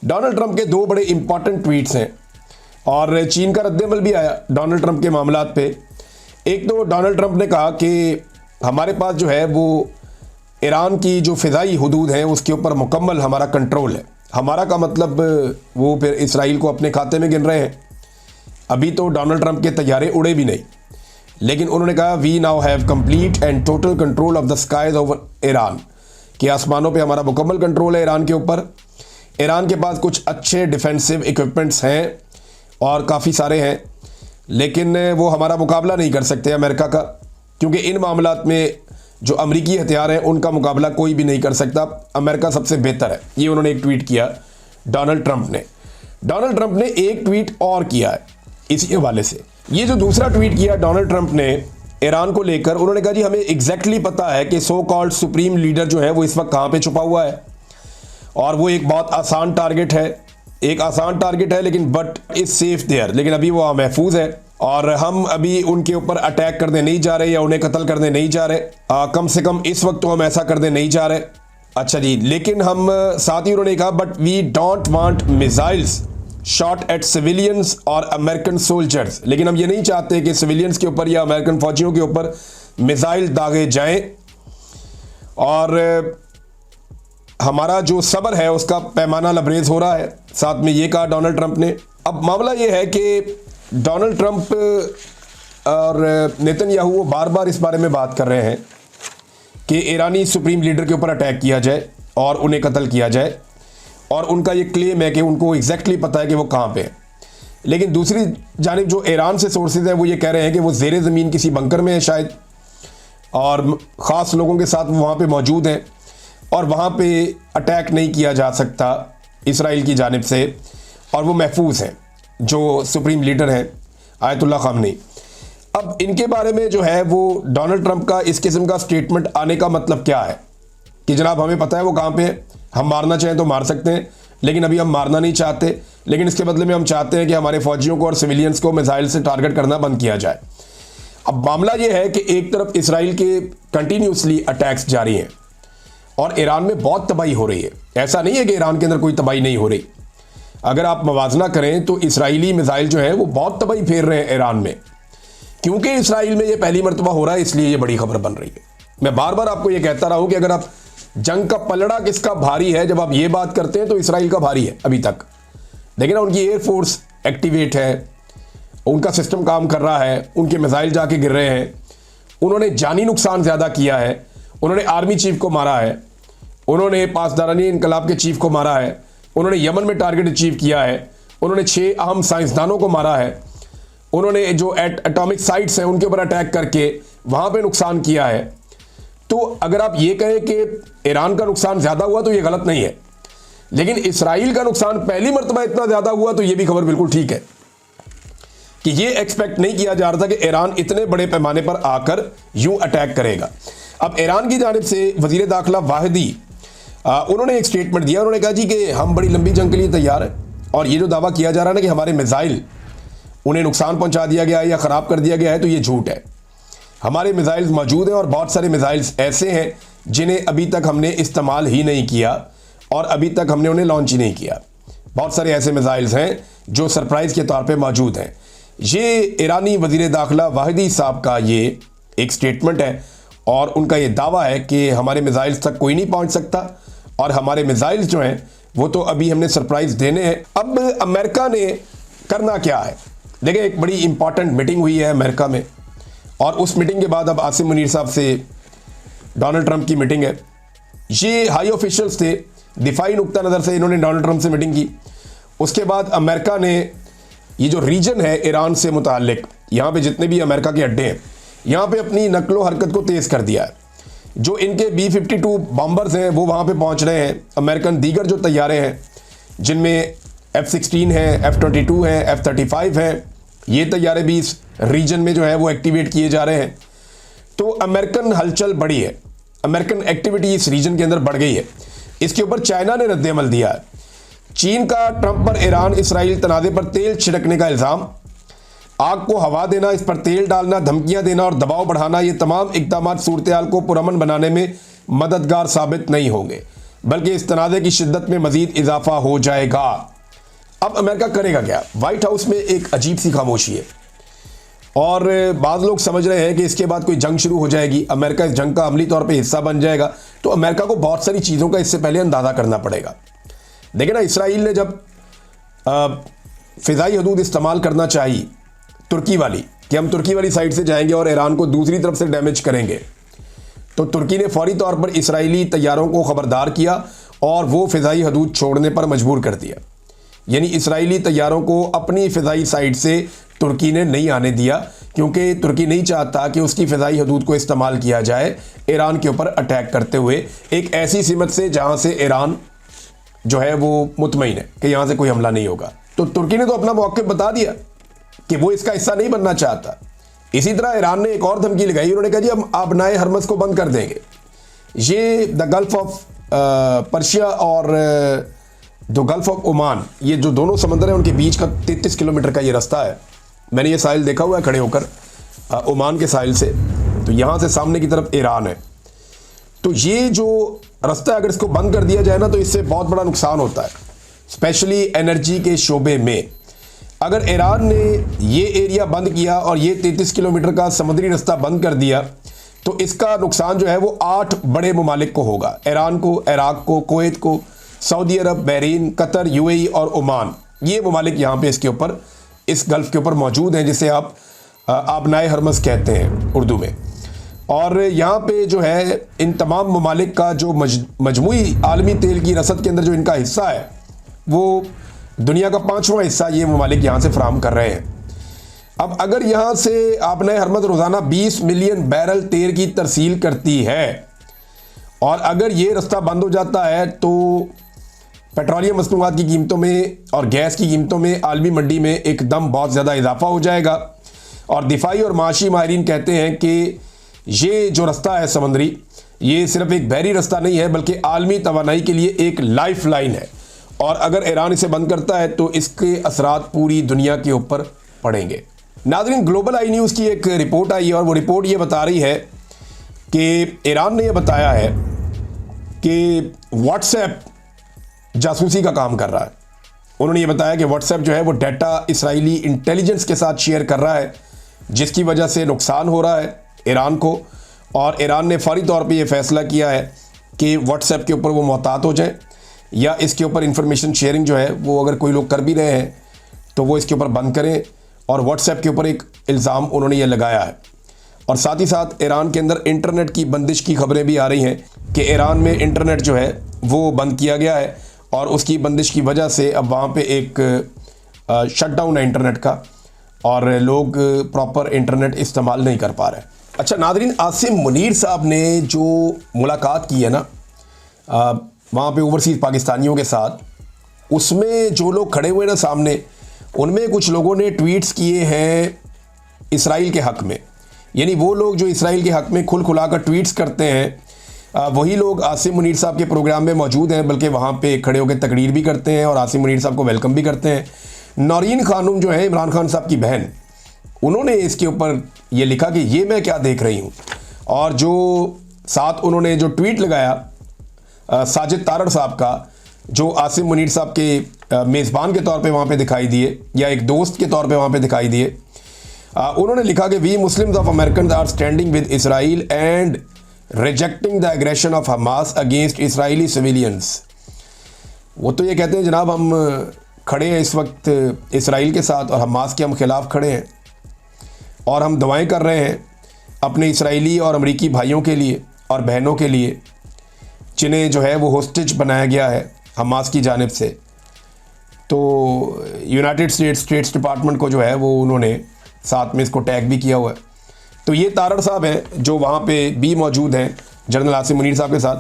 Donald Trump के दो बड़े इंपॉर्टेंट ट्वीट्स हैं और चीन का रद्देमल भी आया डोनाल्ड ट्रंप के मामलात पे। एक तो डोनाल्ड ट्रंप ने कहा कि हमारे पास जो है वो ईरान की जो फ़िज़ाई हदूद हैं उसके ऊपर मुकम्मल हमारा कंट्रोल है। हमारा का मतलब वो फिर इसराइल को अपने खाते में गिन रहे हैं। अभी तो डोनाल्ड ट्रंप के तैयारे उड़े भी नहीं, लेकिन उन्होंने कहा we now have complete and total control of the skies over Iran, कि आसमानों पे हमारा मुकम्मल कंट्रोल है ईरान के ऊपर। ईरान के पास कुछ अच्छे डिफेंसिव इक्विपमेंट्स हैं और काफ़ी सारे हैं, लेकिन वो हमारा मुकाबला नहीं कर सकते अमेरिका का, क्योंकि इन मामलात में जो अमरीकी हथियार हैं उनका मुकाबला कोई भी नहीं कर सकता। अमेरिका सबसे बेहतर है। ये उन्होंने एक ट्वीट किया डोनाल्ड ट्रंप ने। डोनाल्ड ट्रंप ने एक ट्वीट और किया है इसी हवाले से। ये जो दूसरा ट्वीट किया डोनाल्ड ट्रंप ने ईरान को लेकर, उन्होंने कहा जी हमें एग्जैक्टली पता है कि सो कॉल्ड सुप्रीम लीडर जो है वो इस वक्त कहाँ पे छुपा हुआ है, और वो एक बहुत आसान टारगेट है, एक आसान टारगेट है, लेकिन बट इज सेफ देयर, लेकिन अभी वो महफूज है और हम अभी उनके ऊपर अटैक करने नहीं जा रहे या उन्हें कत्ल करने नहीं जा रहे। कम से कम इस वक्त तो हम ऐसा करने नहीं जा रहे। अच्छा जी, लेकिन हम साथ ही उन्होंने कहा but we don't want missiles shot at civilians और अमेरिकन सोल्जर्स, लेकिन हम ये नहीं चाहते कि सिविलियंस के ऊपर या अमेरिकन फौजियों के ऊपर मिसाइल दागे जाएं, और हमारा जो सब्र है उसका पैमाना लबरेज हो रहा है। साथ में ये कहा डोनाल्ड ट्रंप ने। अब मामला ये है कि डोनाल्ड ट्रंप और नेतन्याहू वो बार बार इस बारे में बात कर रहे हैं कि ईरानी सुप्रीम लीडर के ऊपर अटैक किया जाए और उन्हें कत्ल किया जाए, और उनका ये क्लेम है कि उनको एग्जैक्टली पता है कि वो कहाँ पे है। लेकिन दूसरी जानिब जो ईरान से सोर्सेज हैं वो ये कह रहे हैं कि वो ज़ेरे ज़मीन किसी बंकर में है शायद, और ख़ास लोगों के साथ वो वहाँ पे मौजूद हैं और वहाँ पे अटैक नहीं किया जा सकता इसराइल की जानिब से, और वो महफूज हैं जो सुप्रीम लीडर हैं आयतुल्ला खामनी। अब इनके बारे में जो है वो डोनाल्ड ट्रंप का इस किस्म का स्टेटमेंट आने का मतलब क्या है कि जनाब हमें पता है वो कहाँ पे है, हम मारना चाहें तो मार सकते हैं, लेकिन अभी हम मारना नहीं चाहते, लेकिन इसके बदले में हम चाहते हैं कि हमारे फौजियों को और सिविलियंस को मिसाइल से टारगेट करना बंद किया जाए। अब मामला ये है कि एक तरफ इसराइल के कंटिन्यूसली अटैक्स जारी हैं और ईरान में बहुत तबाही हो रही है। ऐसा नहीं है कि ईरान के अंदर कोई तबाही नहीं हो रही। अगर आप मवाजना करें तो इसराइली मिसाइल जो है वो बहुत तबाही फेर रहे हैं ईरान में। क्योंकि इसराइल में ये पहली मरतबा हो रहा है इसलिए ये बड़ी खबर बन रही है। मैं बार बार आपको ये कहता रहा हूं कि अगर आप जंग का पलड़ा किसका भारी है, जब आप ये बात करते हैं तो इसराइल का भारी है अभी तक। देखिए ना, उनकी एयरफोर्स एक्टिवेट है, उनका सिस्टम काम कर रहा है, उनके मिसाइल जाके गिर रहे हैं, उन्होंने जानी नुकसान ज़्यादा किया है, उन्होंने आर्मी चीफ को मारा है, उन्होंने पासदारानी इनकलाब के चीफ को मारा है, उन्होंने यमन में टारगेट अचीव किया है, उन्होंने 6 अहम साइंसदानों को मारा है, उन्होंने जो एटॉमिक साइट्स हैं उनके ऊपर अटैक करके वहाँ पे नुकसान किया है। तो अगर आप ये कहें कि ईरान का नुकसान ज़्यादा हुआ तो ये गलत नहीं है, लेकिन इसराइल का नुकसान पहली मरतबा इतना ज़्यादा हुआ तो ये भी खबर बिल्कुल ठीक है कि ये एक्सपेक्ट नहीं किया जा रहा था कि ईरान इतने बड़े पैमाने पर आकर यूं अटैक करेगा। अब ईरान की जानिब से वज़ीर दाखिला वाहिदी उन्होंने एक स्टेटमेंट दिया। उन्होंने कहा जी कि हम बड़ी लंबी जंग के लिए तैयार हैं, और ये जो दावा किया जा रहा है ना कि हमारे मिसाइल उन्हें नुकसान पहुंचा दिया गया है या ख़राब कर दिया गया है, तो ये झूठ है। हमारे मिसाइल्स मौजूद हैं और बहुत सारे मिसाइल्स ऐसे हैं जिन्हें अभी तक हमने इस्तेमाल ही नहीं किया और अभी तक हमने उन्हें लॉन्च ही नहीं किया। बहुत सारे ऐसे मिसाइल्स हैं जो सरप्राइज़ के तौर पे मौजूद हैं। ये ईरानी वज़ीर दाखिला वाहिदी साहब का ये एक स्टेटमेंट है और उनका ये दावा है कि हमारे मिसाइल्स तक कोई नहीं पहुँच सकता और हमारे मिसाइल्स जो हैं वो तो अभी हमने सरप्राइज़ देने हैं। अब अमेरिका ने करना क्या है? देखिए, एक बड़ी इंपॉर्टेंट मीटिंग हुई है अमेरिका में, और उस मीटिंग के बाद अब आसिम मुनीर साहब से डोनाल्ड ट्रंप की मीटिंग है। ये हाई ऑफिशियल्स थे, दिफाई नुक्ता नज़र से इन्होंने डोनाल्ड ट्रंप से मीटिंग की। उसके बाद अमेरिका ने ये जो रीजन है ईरान से मुताल्लिक, यहाँ पे जितने भी अमेरिका के अड्डे हैं, यहाँ पे अपनी नकलो हरकत को तेज़ कर दिया है। जो इनके B-52 बॉम्बर्स हैं वो वहाँ पे पहुँच रहे हैं। अमेरिकन दीगर जो तैयारे हैं जिनमें F-16 है, F-22 है, F-35 है, ये तैयारे भी इस रीजन में जो है वो एक्टिवेट किए जा रहे हैं। तो अमेरिकन हलचल बढ़ी है, अमेरिकन एक्टिविटी इस रीजन के अंदर बढ़ गई है। इसके ऊपर चाइना ने रद्देमल दिया है। चीन का ट्रंप पर ईरान इसराइल तनाज़े पर तेल छिड़कने का इल्ज़ाम, आग को हवा देना, इस पर तेल डालना, धमकियां देना और दबाव बढ़ाना, ये तमाम इक़दामात सूरत हाल को पुरअमन बनाने में मददगार साबित नहीं होंगे। बल्कि इस तनाज़े की शिद्दत में मज़ीद इजाफा हो जाएगा। अब अमेरिका करेगा क्या? वाइट हाउस में एक अजीब सी खामोशी है और बाज़ लोग समझ रहे हैं कि इसके बाद कोई जंग शुरू हो जाएगी, अमेरिका इस जंग का अमली तौर पे हिस्सा बन जाएगा। तो अमेरिका को बहुत सारी चीज़ों का इससे पहले अंदाज़ा करना पड़ेगा। देखिए ना, इसराइल ने जब फ़िज़ाई हदूद इस्तेमाल करना चाहिए तुर्की वाली, कि हम तुर्की वाली साइड से जाएंगे और ईरान को दूसरी तरफ से डैमेज करेंगे, तो तुर्की ने फौरी तौर पर इसराइली तैयारों को ख़बरदार किया और वो फ़िज़ाई हदूद छोड़ने पर मजबूर कर दिया। यानी इसराइली तैयारों को अपनी फ़िज़ाई साइड से तुर्की ने नहीं आने दिया, क्योंकि तुर्की नहीं चाहता कि उसकी फ़िज़ाई हदूद को इस्तेमाल किया जाए ईरान के ऊपर अटैक करते हुए, एक ऐसी सीमत से जहाँ से ईरान जो है वो मुतमईन है कि यहाँ से कोई हमला नहीं होगा। तो तुर्की ने तो अपना मौक़िफ़ बता दिया कि वो इसका हिस्सा नहीं बनना चाहता। इसी तरह ईरान ने एक और धमकी लगाई, उन्होंने कहा जी हम आबनाए हरमज़ को बंद कर देंगे। ये द गल्फ़ ऑफ पर्शिया और द गल्फ़ ऑफ ओमान, ये जो दोनों समंदर हैं उनके बीच का 33 किलोमीटर का ये रास्ता है। मैंने ये साहिल देखा हुआ है खड़े होकर ओमान के साहिल से, तो यहाँ से सामने की तरफ ईरान है। तो ये जो रास्ता है अगर इसको बंद कर दिया जाए ना तो इससे बहुत बड़ा नुकसान होता है, स्पेशली एनर्जी के शोबे में। अगर ईरान ने ये एरिया बंद किया और ये 33 किलोमीटर का समुद्री रास्ता बंद कर दिया तो इसका नुकसान जो है वो 8 बड़े ममालिक को होगा, ईरान को, इराक को, कुवैत को, सऊदी अरब, बहरीन, कतर, यूएई और ओमान। ये ममालिक यहाँ पे इसके ऊपर, इस गल्फ़ के ऊपर मौजूद हैं, जिसे आप आबनाए हरमज़ कहते हैं उर्दू में। और यहाँ पे जो है इन तमाम ममालिक का जो मजमूई आलमी तेल की रसद के अंदर जो इनका हिस्सा है वो दुनिया का 5वां हिस्सा ये ममालिक यहाँ से फराहम कर रहे हैं। अब अगर यहाँ से आबनाए हरमज़ रोज़ाना 20 मिलियन बैरल तेल की तरसील करती है और अगर ये रास्ता बंद हो जाता है तो पेट्रोलियम मसनूआत की कीमतों में और गैस की कीमतों में आलमी मंडी में एकदम बहुत ज़्यादा इजाफा हो जाएगा। और दिफाई और माशी माहिरीन कहते हैं कि ये जो रास्ता है समंदरी, ये सिर्फ एक बहरी रास्ता नहीं है बल्कि आलमी तवानाई के लिए एक लाइफ लाइन है, और अगर ईरान इसे बंद करता है तो इसके असरात पूरी दुनिया के ऊपर पड़ेंगे। नाज़रीन, ग्लोबल आई न्यूज़ की एक रिपोर्ट आई है और वो रिपोर्ट ये बता रही है कि ईरान ने यह बताया है कि व्हाट्सएप जासूसी का काम कर रहा है। उन्होंने ये बताया कि व्हाट्सएप जो है वो डाटा इसराइली इंटेलिजेंस के साथ शेयर कर रहा है, जिसकी वजह से नुकसान हो रहा है ईरान को। और ईरान ने फौरी तौर पे ये फैसला किया है कि व्हाट्सएप के ऊपर वो मोहतात हो जाए, या इसके ऊपर इंफॉर्मेशन शेयरिंग जो है वो अगर कोई लोग कर भी रहे हैं तो वो इसके ऊपर बंद करें। और व्हाट्सएप के ऊपर एक इल्ज़ाम उन्होंने ये लगाया है। और साथ ही साथ ईरान के अंदर इंटरनेट की बंदिश की खबरें भी आ रही हैं कि ईरान में इंटरनेट जो है वो बंद किया गया है और उसकी बंदिश की वजह से अब वहाँ पे एक शटडाउन है इंटरनेट का और लोग प्रॉपर इंटरनेट इस्तेमाल नहीं कर पा रहे। अच्छा नाज़रीन, आसिम मुनीर साहब ने जो मुलाकात की है ना वहाँ पे ओवरसीज़ पाकिस्तानियों के साथ, उसमें जो लोग खड़े हुए ना सामने, उनमें कुछ लोगों ने ट्वीट्स किए हैं इसराइल के हक़ में। यानी वो लोग जो इसराइल के हक़ में खुल खुला कर ट्वीट्स करते हैं वही लोग आसिम मुनीर साहब के प्रोग्राम में मौजूद हैं, बल्कि वहाँ पे खड़े होकर तकरीर भी करते हैं और आसिम मुनीर साहब को वेलकम भी करते हैं। नौरीन खानूम जो है इमरान खान साहब की बहन, उन्होंने इसके ऊपर ये लिखा कि ये मैं क्या देख रही हूँ। और जो साथ उन्होंने जो ट्वीट लगाया साजिद तारड़ साहब का, जो आसिम मुनीर साहब के मेज़बान के तौर पे वहाँ पे दिखाई दिए या एक दोस्त के तौर पे वहाँ पे दिखाई दिए, उन्होंने लिखा कि we Muslims of American are standing with Israel and rejecting the aggression of Hamas against Israeli civilians. वो तो ये कहते हैं जनाब हम खड़े हैं इस वक्त इसराइल के साथ और हमास के हम खिलाफ खड़े हैं और हम दुआएं कर रहे हैं अपने इसराइली और अमरीकी भाइयों के लिए और बहनों के लिए, जिन्हें जो है वो होस्टेज बनाया गया है हमास की जानिब से। तो यूनाइटेड स्टेट्स डिपार्टमेंट को जो है वो उन्होंने साथ में इसको टैग भी किया हुआ है। तो ये तारड़ साहब हैं जो वहाँ पे भी मौजूद हैं जनरल आसिम मुनीर साहब के साथ।